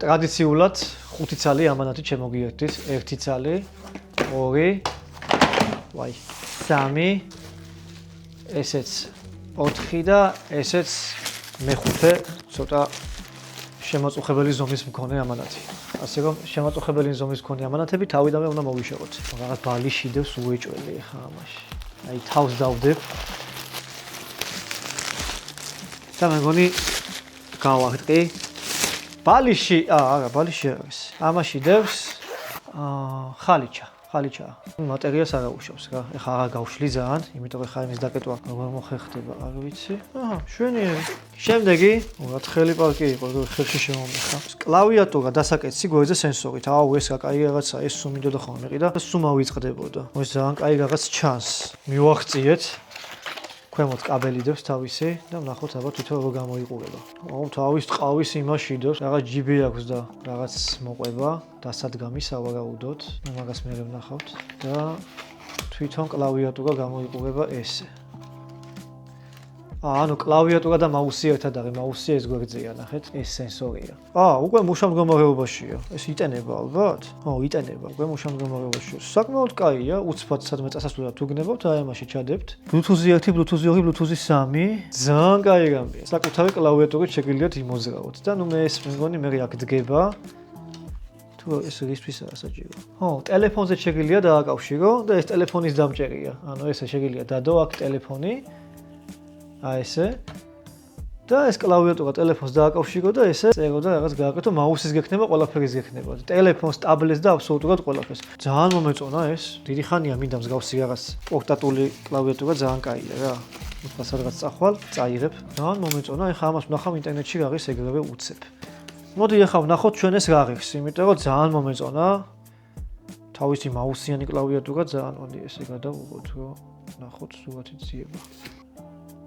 ტრადიციულად 5 ცალი ამანათი შემოგიერთდით. 1 ცალი, 2, 3, ესეც 4 და ესეც მე-5 ცოტა შემაწუხებელი ზომის მქონე ამანათი. ასე რომ შემაწუხებელი ზომის მქონე ამანათები თავიდანვე უნდა მოვიშოროთ. რაღაც ბალიში დევს უეჭველი ხა ამაში. აი თავს დავდებ. და მეგონი გავახტყი. ბალიში, არა, ბალიში არ არის. ამაში დევს ხალიჩა. მატერიას არ აუშავს რა. ეხა აღარ გავშლი ძალიან, იმიტომ ეხა იმის დაკეტვა როგორ მოხერხდება, არ ვიცი. შვენიერი. შემდეგი, თხელი პარკი იყო, ხელში შემომეხა. კლავიატურა დასაკეთsi გვერდზე სენსორით. ეს რა კაი რაღაცა, ეს სულ მინდოდა ხოლმე ყიდა და სულ მავიწყდებოდა. ეს ძალიან კაი რაღაც ჩანს. მივახციეთ. ქვემოთ კაბელი დევს თავისი და ვნახოთ ალბათ თვითონ როგორ გამოიყურება. თავის ტყავის იმაში დევს, რაღაც ჯიბი აქვს და რაღაც მოყვება, დასადგამი სავარაუდოდ. მაგას მე ვნახავთ და თვითონ კლავიატურა გამოიყურება ესე. ანუ კლავიატურა და მაუსი ერთად არის, მაუსი ეს გვერდზეა, ნახეთ, ეს სენსორია. უკვე მუშა მდგომარეობაშია. ეს იტენება ალბათ? იტენება, უკვე მუშა მდგომარეობაშია. საკმაოდ კაია, უცბად სადმე წასასვლელად თუ გნებავთ, აი ამაში ჩადებთ. Bluetooth 1, Bluetooth 2, Bluetooth 3. ძალიან კაი რამეა. საკუთარი კლავიატურით შეგიძლიათ იმოძრავოთ და ნუ მე ეს მეგონი მე აქ დგება. თუ ეს რისთვისაა საჭირო. ტელეფონზე შეგიძლია დააკავშირო და ეს ტელეფონის დამჭერია. ანუ ესე შეგიძლია დადო აქ ტელეფონი. ესე და ეს კლავიატურა ტელეფონს დააკავშირო და ესე წერო და რაღაც გააკეთო, მაუსის გექნება, ყველაფერის გექნება. ტელეფონს, ტაბლეტს და აბსოლუტურად ყველაფერს. ძალიან მომეწონა ეს. დიდი ხანია მინდა მსგავსი რაღაც პორტატული კლავიატურა ძალიან კაია რა. უთხრას რაღაც წახვალ, წაიღებ. ძალიან მომეწონა. ეხლა ამას ვნახავ ინტერნეტში რა ღირს ეგრევე უცებ. მოდი ეხლა ვნახოთ ჩვენ ეს რა ღირს, იმიტომ რომ ძალიან მომეწონა. თავისი მაუსიანი კლავიატურა ძალიან მოდი ესე გადავუღოთ, რომ ვნახოთ სურათი ძიება.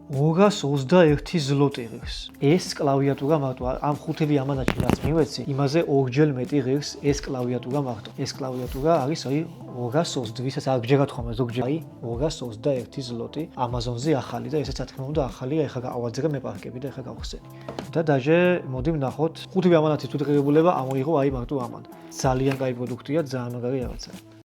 221 ზლოტი ღირს. ეს კლავიატურა მარტო ამ 5 ამანათში რაც მივეცი, იმაზე ორჯერ მეტი ღირს ეს კლავიატურა მარტო. ეს კლავიატურა არის 220, ვისაც არ გჯერათ ხოლმე ზოგჯერ. 221 ზლოტი. Amazon-ზე ახალი და ესეც რა თქმა უნდა ახალია, ეხლა გავაძრე მე პარკები და ეხლა გავხსენი. და დაჟე მოდი ვნახოთ 5 ამანათის თუ დღეებულება ამოიღო აი მარტო ამან. ძალიან კაი პროდუქტია, ძალიან მაგარი რაღაცაა.